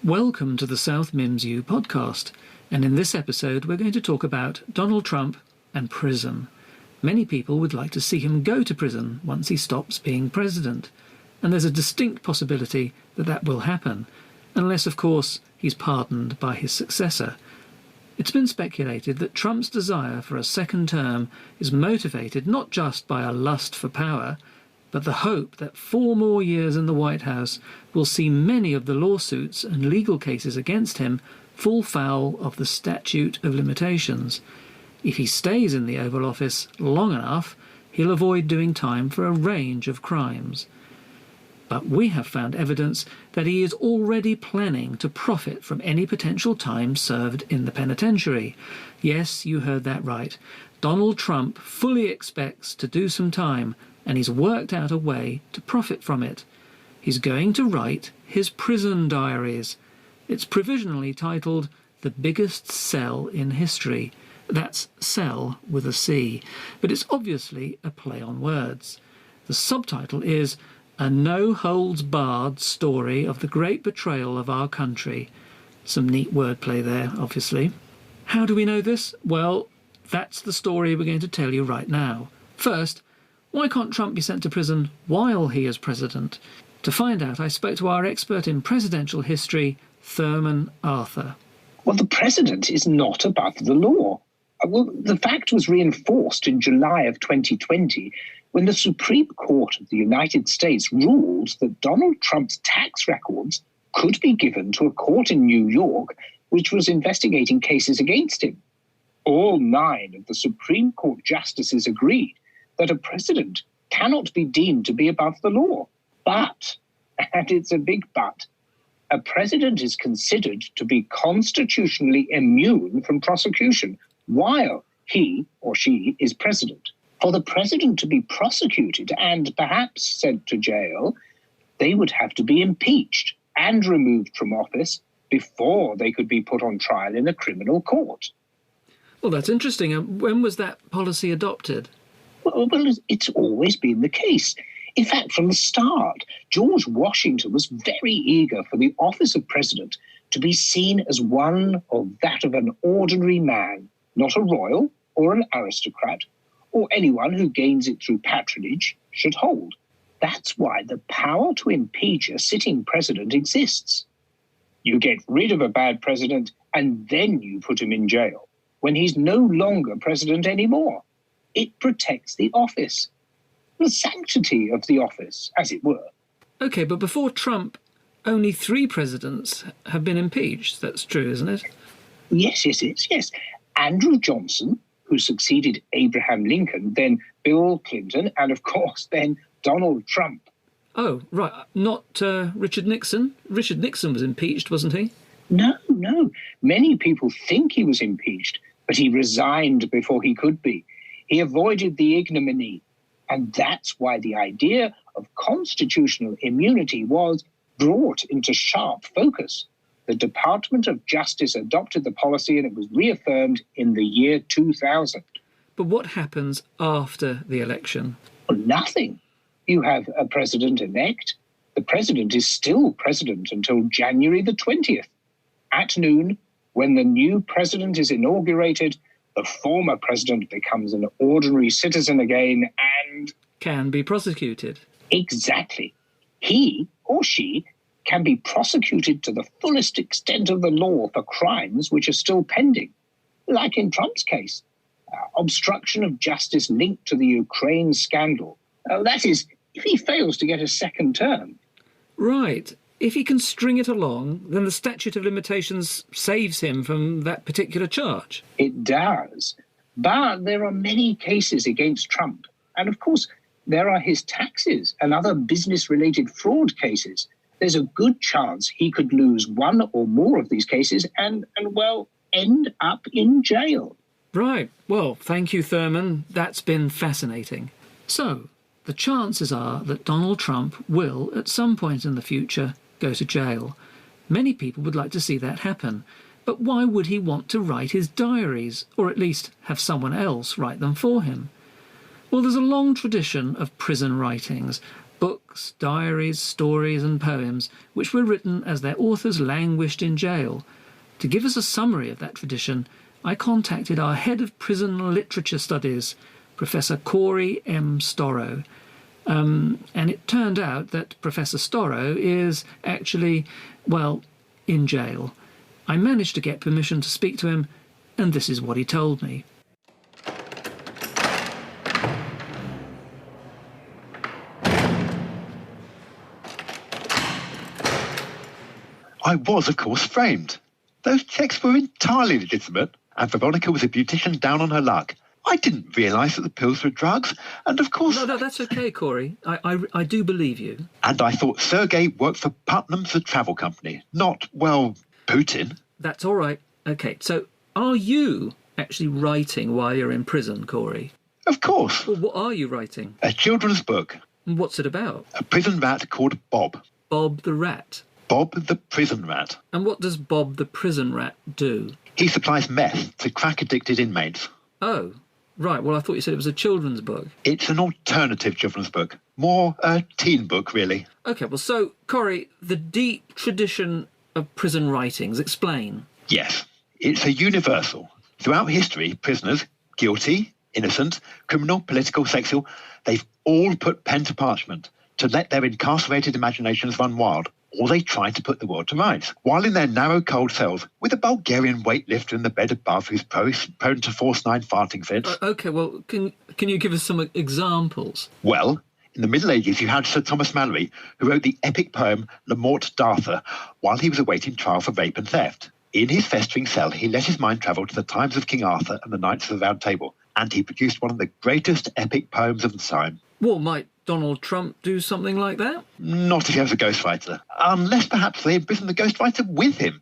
Welcome to the South Mims U podcast, and in this episode we're going to talk about Donald Trump and prison. Many people would like to see him go to prison once he stops being president, and there's a distinct possibility that that will happen, unless of course he's pardoned by his successor. It's been speculated that Trump's desire for a second term is motivated not just by a lust for power, but the hope that 4 more years in the White House will see many of the lawsuits and legal cases against him fall foul of the statute of limitations. If he stays in the Oval Office long enough, he'll avoid doing time for a range of crimes. But we have found evidence that he is already planning to profit from any potential time served in the penitentiary. Yes, you heard that right. Donald Trump fully expects to do some time, and he's worked out a way to profit from it. He's going to write his Prison Diaries. It's provisionally titled The Biggest Cell in History. That's cell with a C, but it's obviously a play on words. The subtitle is A No-Holds-Barred Story of the Great Betrayal of Our Country. Some neat wordplay there, obviously. How do we know this? Well, that's the story we're going to tell you right now. First, why can't Trump be sent to prison while he is president? To find out, I spoke to our expert in presidential history, Thurman Arthur. Well, the president is not above the law. Well, the fact was reinforced in July of 2020 when the Supreme Court of the United States ruled that Donald Trump's tax records could be given to a court in New York which was investigating cases against him. All 9 of the Supreme Court justices agreed that a president cannot be deemed to be above the law. But, and it's a big but, a president is considered to be constitutionally immune from prosecution while he or she is president. For the president to be prosecuted and perhaps sent to jail, they would have to be impeached and removed from office before they could be put on trial in a criminal court. Well, that's interesting. When was that policy adopted? Well, it's always been the case. In fact, from the start, George Washington was very eager for the office of president to be seen as one or that of an ordinary man, not a royal or an aristocrat, or anyone who gains it through patronage should hold. That's why the power to impeach a sitting president exists. You get rid of a bad president and then you put him in jail when he's no longer president anymore. It protects the office, the sanctity of the office, as it were. OK, but before Trump, only 3 presidents have been impeached. That's true, isn't it? Yes. Andrew Johnson, who succeeded Abraham Lincoln, then Bill Clinton, and of course then Donald Trump. Oh, right. Not Richard Nixon? Richard Nixon was impeached, wasn't he? No. Many people think he was impeached, but he resigned before he could be. He avoided the ignominy, and that's why the idea of constitutional immunity was brought into sharp focus. The Department of Justice adopted the policy and it was reaffirmed in the year 2000. But what happens after the election? Well, nothing. You have a president-elect. The president is still president until January the 20th. At noon, when the new president is inaugurated, the former president becomes an ordinary citizen again and can be prosecuted. Exactly. He or she can be prosecuted to the fullest extent of the law for crimes which are still pending, like in Trump's case, obstruction of justice linked to the Ukraine scandal. That is, if he fails to get a second term. Right. If he can string it along, then the statute of limitations saves him from that particular charge. It does. But there are many cases against Trump. And of course, there are his taxes and other business-related fraud cases. There's a good chance he could lose one or more of these cases and end up in jail. Right. Well, thank you, Thurman. That's been fascinating. So, the chances are that Donald Trump will, at some point in the future, go to jail. Many people would like to see that happen. But why would he want to write his diaries, or at least have someone else write them for him? Well, there's a long tradition of prison writings, books books, diaries, stories and poems which were written as their authors languished in jail. To give us a summary of that tradition, I contacted our head of prison literature studies, Professor Corey M. Storrow. And it turned out that Professor Storrow is actually, well, in jail. I managed to get permission to speak to him, and this is what he told me. I was, of course, framed. Those checks were entirely legitimate, and Veronica was a beautician down on her luck. I didn't realise that the pills were drugs, and of course... No, that's okay, Corey. I do believe you. And I thought Sergei worked for Putnam's the travel company, not, well, Putin. That's all right. Okay, so are you actually writing while you're in prison, Corey? Of course. Well, what are you writing? A children's book. What's it about? A prison rat called Bob. Bob the Rat. Bob the prison rat. And what does Bob the prison rat do? He supplies meth to crack-addicted inmates. Oh, right. Well, I thought you said it was a children's book. It's an alternative children's book. More a teen book, really. OK, well, so, Corey, the deep tradition of prison writings, explain. Yes, it's a universal. Throughout history, prisoners, guilty, innocent, criminal, political, sexual, they've all put pen to parchment to let their incarcerated imaginations run wild. Or they try to put the world to rights, while in their narrow, cold cells, with a Bulgarian weightlifter in the bed above who's prone to force 9 farting fits. OK, well, can you give us some examples? Well, in the Middle Ages, you had Sir Thomas Malory, who wrote the epic poem Le Morte d'Arthur while he was awaiting trial for rape and theft. In his festering cell, he let his mind travel to the times of King Arthur and the Knights of the Round Table, and he produced one of the greatest epic poems of the time. Well, might Donald Trump do something like that? Not if he has a ghostwriter, unless perhaps they imprison the ghostwriter with him.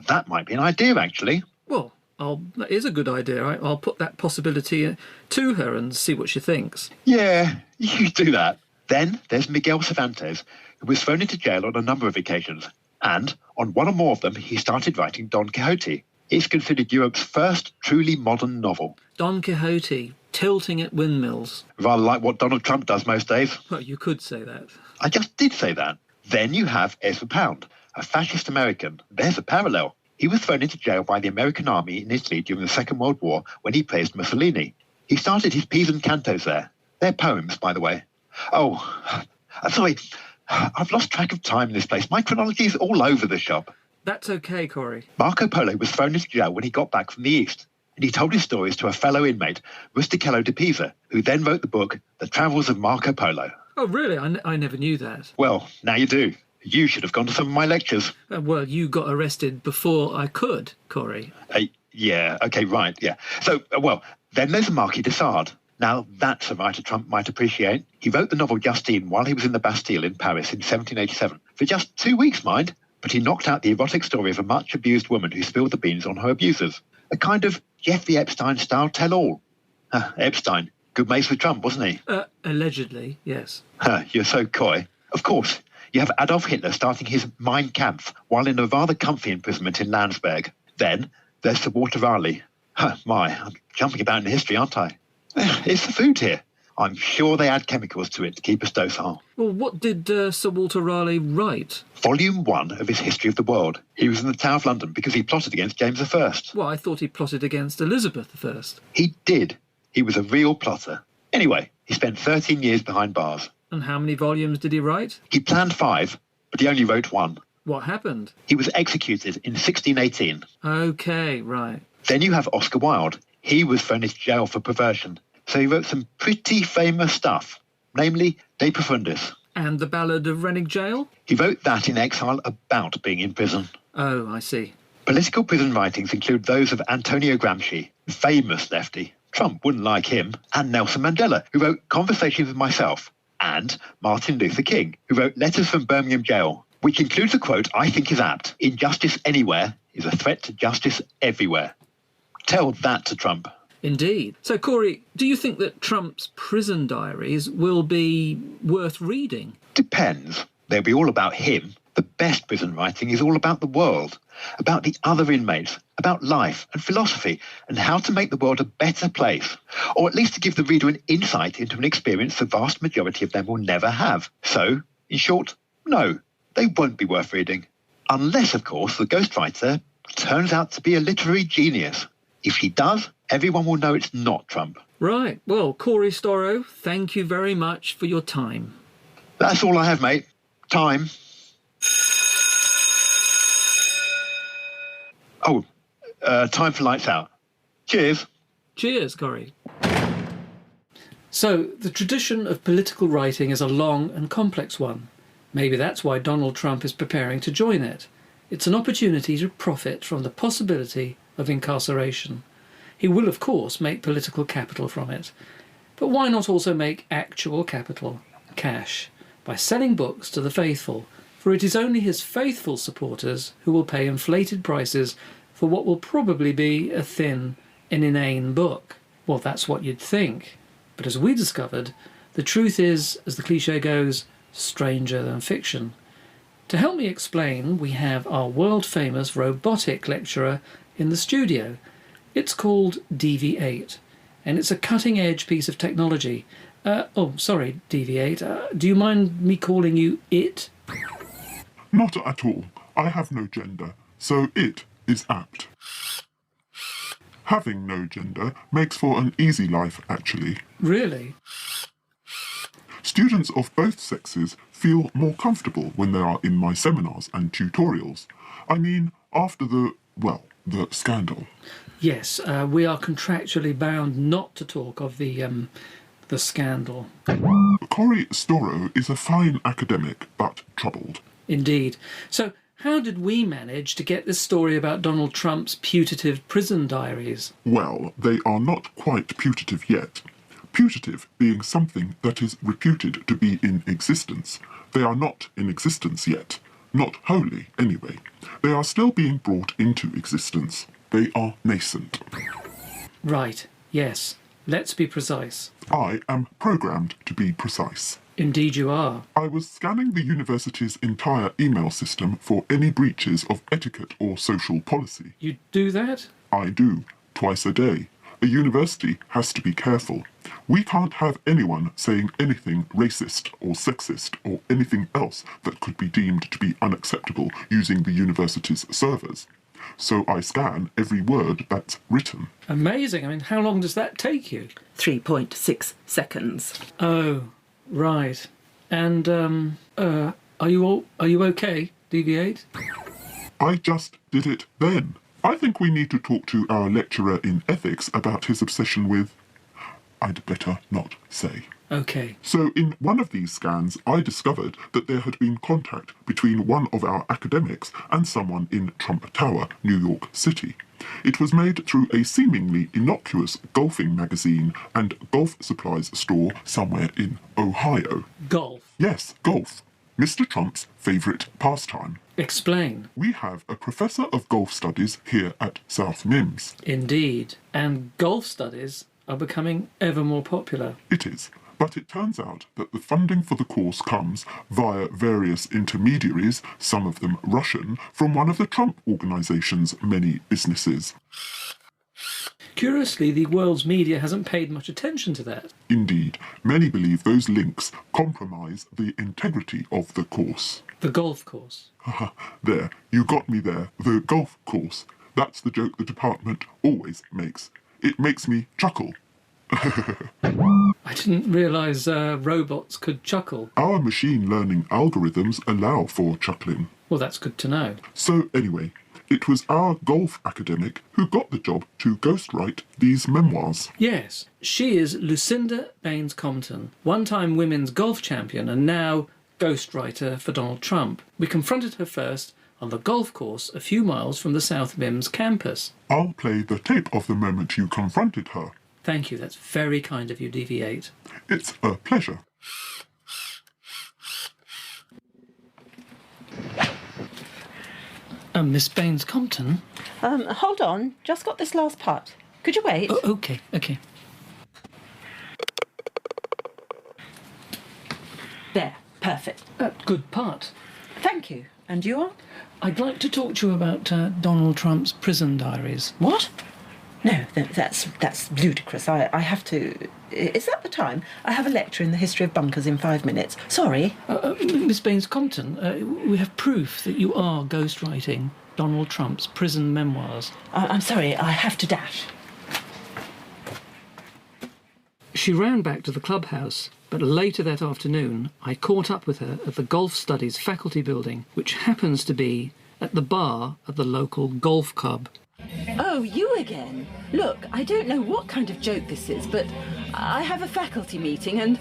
That might be an idea, actually. Well, that is a good idea. I'll put that possibility to her and see what she thinks. Yeah, you do that. Then there's Miguel Cervantes, who was thrown into jail on a number of occasions. And on one or more of them, he started writing Don Quixote. It's considered Europe's first truly modern novel. Don Quixote, tilting at windmills. Rather like what Donald Trump does most days. Well, you could say that. I just did say that. Then you have Ezra Pound, a fascist American. There's a parallel. He was thrown into jail by the American army in Italy during the Second World War when he praised Mussolini. He started his Pisan cantos there. They're poems, by the way. Oh, sorry, I've lost track of time in this place. My chronology is all over the shop. That's okay, Corey. Marco Polo was thrown into jail when he got back from the East, and he told his stories to a fellow inmate, Rustichello de Pisa, who then wrote the book The Travels of Marco Polo. Oh, really? I never knew that. Well, now you do. You should have gone to some of my lectures. Well, you got arrested before I could, Corey. Yeah, OK, right, yeah. So, then there's Marquis de Sade. Now, that's a writer Trump might appreciate. He wrote the novel Justine while he was in the Bastille in Paris in 1787. For just 2 weeks, mind. But he knocked out the erotic story of a much-abused woman who spilled the beans on her abusers. A kind of Jeffrey Epstein-style tell-all. Epstein. Good mates with Trump, wasn't he? Allegedly, yes. You're so coy. Of course. You have Adolf Hitler starting his Mein Kampf while in a rather comfy imprisonment in Landsberg. Then there's Sir Walter Raleigh. I'm jumping about in history, aren't I? It's the food here. I'm sure they add chemicals to it to keep us docile. Well, what did Sir Walter Raleigh write? Volume 1 of his History of the World. He was in the Tower of London because he plotted against James I. Well, I thought he plotted against Elizabeth I. He did. He was a real plotter. Anyway, he spent 13 years behind bars. And how many volumes did he write? He planned 5, but he only wrote 1. What happened? He was executed in 1618. OK, right. Then you have Oscar Wilde. He was thrown into jail for perversion. So he wrote some pretty famous stuff, namely De Profundis. And The Ballad of Renwick Gaol? He wrote that in exile about being in prison. Oh, I see. Political prison writings include those of Antonio Gramsci, famous lefty. Trump wouldn't like him. And Nelson Mandela, who wrote Conversations with Myself. And Martin Luther King, who wrote Letters from Birmingham Jail, which includes a quote I think is apt. Injustice anywhere is a threat to justice everywhere. Tell that to Trump. Indeed. So, Corey, do you think that Trump's Prison Diaries will be worth reading? Depends. They'll be all about him. The best prison writing is all about the world, about the other inmates, about life and philosophy, and how to make the world a better place, or at least to give the reader an insight into an experience the vast majority of them will never have. So, in short, no, they won't be worth reading. Unless, of course, the ghostwriter turns out to be a literary genius. If he does, everyone will know it's not Trump. Right. Well, Corey Storrow, thank you very much for your time. That's all I have, mate. Time. Oh, time for lights out. Cheers. Cheers, Corey. So, the tradition of political writing is a long and complex one. Maybe that's why Donald Trump is preparing to join it. It's an opportunity to profit from the possibility of incarceration. He will, of course, make political capital from it. But why not also make actual capital, cash, by selling books to the faithful? For it is only his faithful supporters who will pay inflated prices for what will probably be a thin and inane book. Well, that's what you'd think. But as we discovered, the truth is, as the cliché goes, stranger than fiction. To help me explain, we have our world-famous robotic lecturer in the studio. It's called DV8, and it's a cutting-edge piece of technology. Sorry, DV8. Do you mind me calling you it? Not at all. I have no gender, so it is apt. Having no gender makes for an easy life, actually. Really? Students of both sexes feel more comfortable when they are in my seminars and tutorials. I mean, after the scandal. Yes, we are contractually bound not to talk of the scandal. Corey Storrow is a fine academic, but troubled. Indeed. So, how did we manage to get this story about Donald Trump's putative prison diaries? Well, they are not quite putative yet. Putative being something that is reputed to be in existence. They are not in existence yet. Not wholly, anyway. They are still being brought into existence. They are nascent. Right, yes. Let's be precise. I am programmed to be precise. Indeed you are. I was scanning the university's entire email system for any breaches of etiquette or social policy. You do that? I do, twice a day. A university has to be careful. We can't have anyone saying anything racist or sexist or anything else that could be deemed to be unacceptable using the university's servers. So I scan every word that's written. Amazing. I mean, how long does that take you? 3.6 seconds. Oh, right. And, are you okay, DV8? I just did it then. I think we need to talk to our lecturer in ethics about his obsession with... I'd better not say. Okay. So in one of these scans, I discovered that there had been contact between one of our academics and someone in Trump Tower, New York City. It was made through a seemingly innocuous golfing magazine and golf supplies store somewhere in Ohio. Golf. Yes, golf. Mr. Trump's favourite pastime. Explain. We have a professor of golf studies here at South Mims. Indeed. And golf studies are becoming ever more popular. It is. But it turns out that the funding for the course comes via various intermediaries, some of them Russian, from one of the Trump organisation's many businesses. Curiously, the world's media hasn't paid much attention to that. Indeed, many believe those links compromise the integrity of the course. The golf course. There, you got me there. The golf course. That's the joke the department always makes. It makes me chuckle. I didn't realise robots could chuckle. Our machine learning algorithms allow for chuckling. Well, that's good to know. So anyway, it was our golf academic who got the job to ghostwrite these memoirs. Yes, she is Lucinda Baines-Compton, one-time women's golf champion and now ghostwriter for Donald Trump. We confronted her first on the golf course a few miles from the South Mims campus. I'll play the tape of the moment you confronted her. Thank you, that's very kind of you, DV8. It's a pleasure. Miss Baines-Compton? Hold on, just got this last part. Could you wait? Oh, okay. There, perfect. Good part. Thank you. And you are? I'd like to talk to you about Donald Trump's Prison Diaries. What? No, that's ludicrous. I have to... Is that the time? I have a lecture in the history of bunkers in 5 minutes. Sorry. Miss Baines-Compton, we have proof that you are ghostwriting Donald Trump's prison memoirs. I'm sorry, I have to dash. She ran back to the clubhouse, but later that afternoon I caught up with her at the Golf Studies faculty building, which happens to be at the bar at the local golf club. Oh, you again? Look, I don't know what kind of joke this is, but I have a faculty meeting and...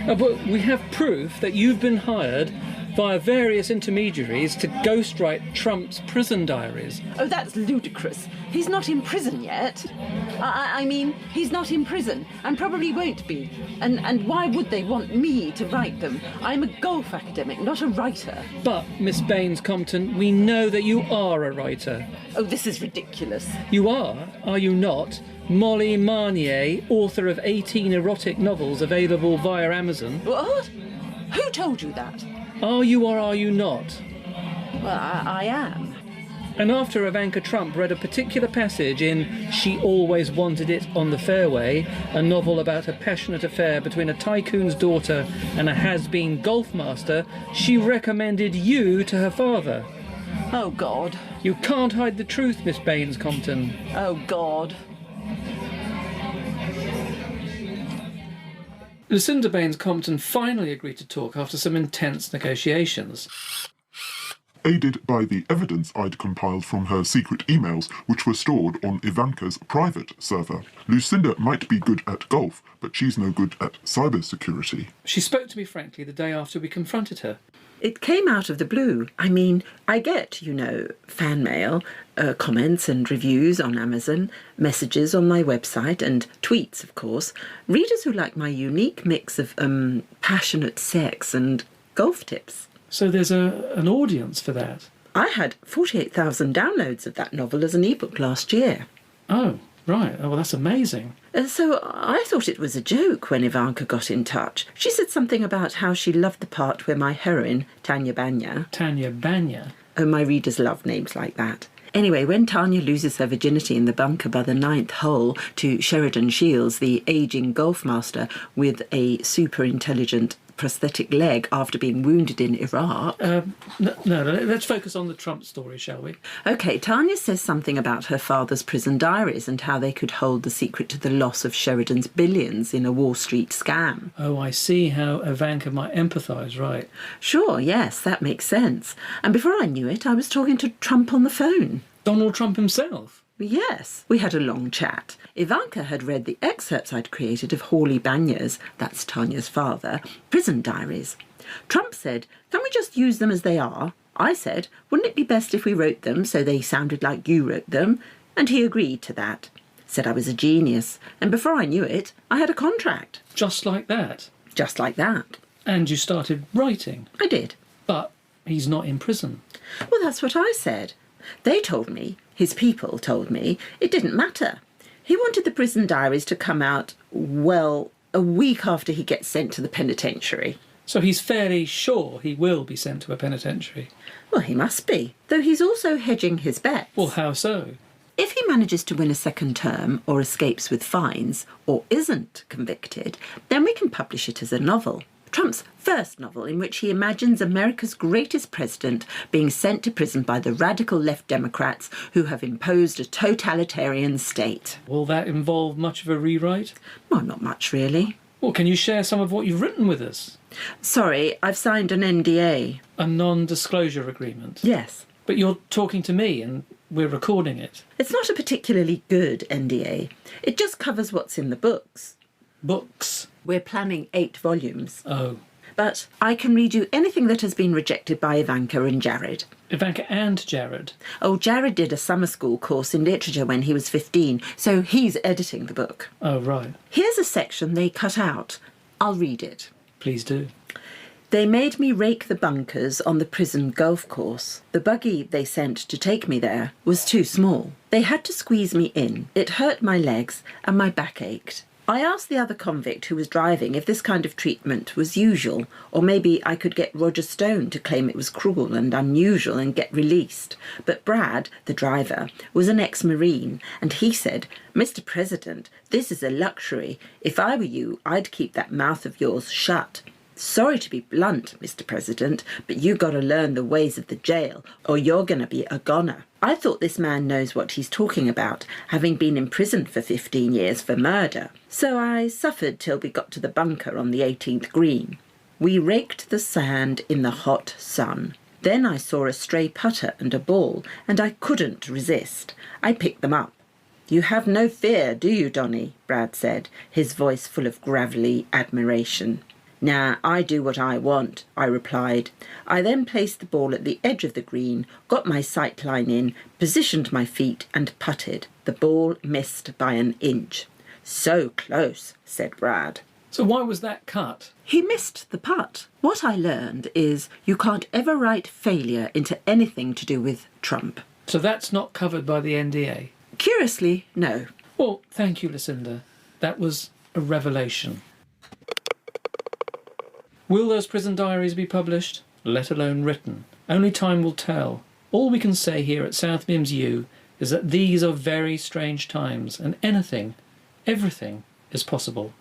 But we have proof that you've been hired via various intermediaries to ghostwrite Trump's prison diaries. Oh, that's ludicrous. He's not in prison yet. I mean, he's not in prison, and probably won't be. And why would they want me to write them? I'm a golf academic, not a writer. But, Miss Baines-Compton, we know that you are a writer. Oh, this is ridiculous. You are you not, Molly Marnier, author of 18 erotic novels available via Amazon? What? Who told you that? Are you or are you not? Well, I am. And after Ivanka Trump read a particular passage in She Always Wanted It on the Fairway, a novel about a passionate affair between a tycoon's daughter and a has-been golf master, she recommended you to her father. Oh, God. You can't hide the truth, Miss Baines-Compton. Oh, God. Lucinda Baines-Compton finally agreed to talk after some intense negotiations. Aided by the evidence I'd compiled from her secret emails, which were stored on Ivanka's private server. Lucinda might be good at golf, but she's no good at cybersecurity. She spoke to me frankly the day after we confronted her. It came out of the blue. I mean, I get, fan mail, comments and reviews on Amazon, messages on my website, and tweets, of course. Readers who like my unique mix of passionate sex and golf tips. So there's an audience for that? I had 48,000 downloads of that novel as an ebook last year. Oh, right. Oh, well, that's amazing. So I thought it was a joke when Ivanka got in touch. She said something about how she loved the part where my heroine, Tanya Banya... Tanya Banya? Oh, my readers love names like that. Anyway, when Tanya loses her virginity in the bunker by the 9th hole to Sheridan Shields, the ageing golf master with a super-intelligent prosthetic leg after being wounded in Iraq... No, let's focus on the Trump story, shall we? OK, Tanya says something about her father's prison diaries and how they could hold the secret to the loss of Sheridan's billions in a Wall Street scam. Oh, I see how Ivanka might empathise, right? Sure, yes, that makes sense. And before I knew it, I was talking to Trump on the phone. Donald Trump himself? Yes, we had a long chat. Ivanka had read the excerpts I'd created of Hawley Banya's, that's Tanya's father, prison diaries. Trump said, "Can we just use them as they are?" I said, "Wouldn't it be best if we wrote them so they sounded like you wrote them?" And he agreed to that. Said I was a genius. And before I knew it, I had a contract. Just like that? Just like that. And you started writing? I did. But he's not in prison. Well, that's what I said. They told me, his people told me, it didn't matter. He wanted the prison diaries to come out, well, a week after he gets sent to the penitentiary. So he's fairly sure he will be sent to a penitentiary? Well, he must be, though he's also hedging his bets. Well, how so? If he manages to win a second term or escapes with fines or isn't convicted, then we can publish it as a novel. Trump's first novel in which he imagines America's greatest president being sent to prison by the radical left Democrats who have imposed a totalitarian state. Will that involve much of a rewrite? Well, not much, really. Well, can you share some of what you've written with us? Sorry, I've signed an NDA. A non-disclosure agreement? Yes. But you're talking to me and we're recording it. It's not a particularly good NDA. It just covers what's in the books. Books? We're planning 8 volumes. Oh. But I can read you anything that has been rejected by Ivanka and Jared. Ivanka and Jared? Oh, Jared did a summer school course in literature when he was 15, so he's editing the book. Oh, right. Here's a section they cut out. I'll read it. Please do. They made me rake the bunkers on the prison golf course. The buggy they sent to take me there was too small. They had to squeeze me in. It hurt my legs and my back ached. I asked the other convict who was driving if this kind of treatment was usual, or maybe I could get Roger Stone to claim it was cruel and unusual and get released. But Brad, the driver, was an ex-Marine, and he said, "Mr. President, this is a luxury. If I were you, I'd keep that mouth of yours shut. Sorry to be blunt, Mr. President, but you got to learn the ways of the jail, or you're going to be a goner." I thought this man knows what he's talking about, having been in prison for 15 years for murder. So I suffered till we got to the bunker on the 18th green. We raked the sand in the hot sun. Then I saw a stray putter and a ball, and I couldn't resist. I picked them up. "You have no fear, do you, Donny?" Brad said, his voice full of gravelly admiration. "Nah, I do what I want," I replied. I then placed the ball at the edge of the green, got my sight line in, positioned my feet and putted. The ball missed by an inch. "So close," said Brad. So why was that cut? He missed the putt. What I learned is you can't ever write failure into anything to do with Trump. So that's not covered by the NDA? Curiously, no. Well, thank you, Lucinda. That was a revelation. Will those Prison Diaries be published? Let alone written? Only time will tell. All we can say here at South Mims U is that these are very strange times, and anything, everything, is possible.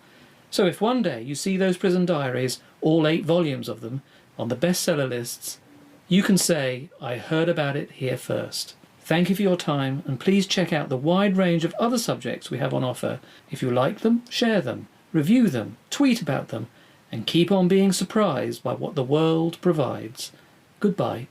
So if one day you see those Prison Diaries, all 8 volumes of them, on the bestseller lists, you can say, "I heard about it here first." Thank you for your time, and please check out the wide range of other subjects we have on offer. If you like them, share them, review them, tweet about them, and keep on being surprised by what the world provides. Goodbye.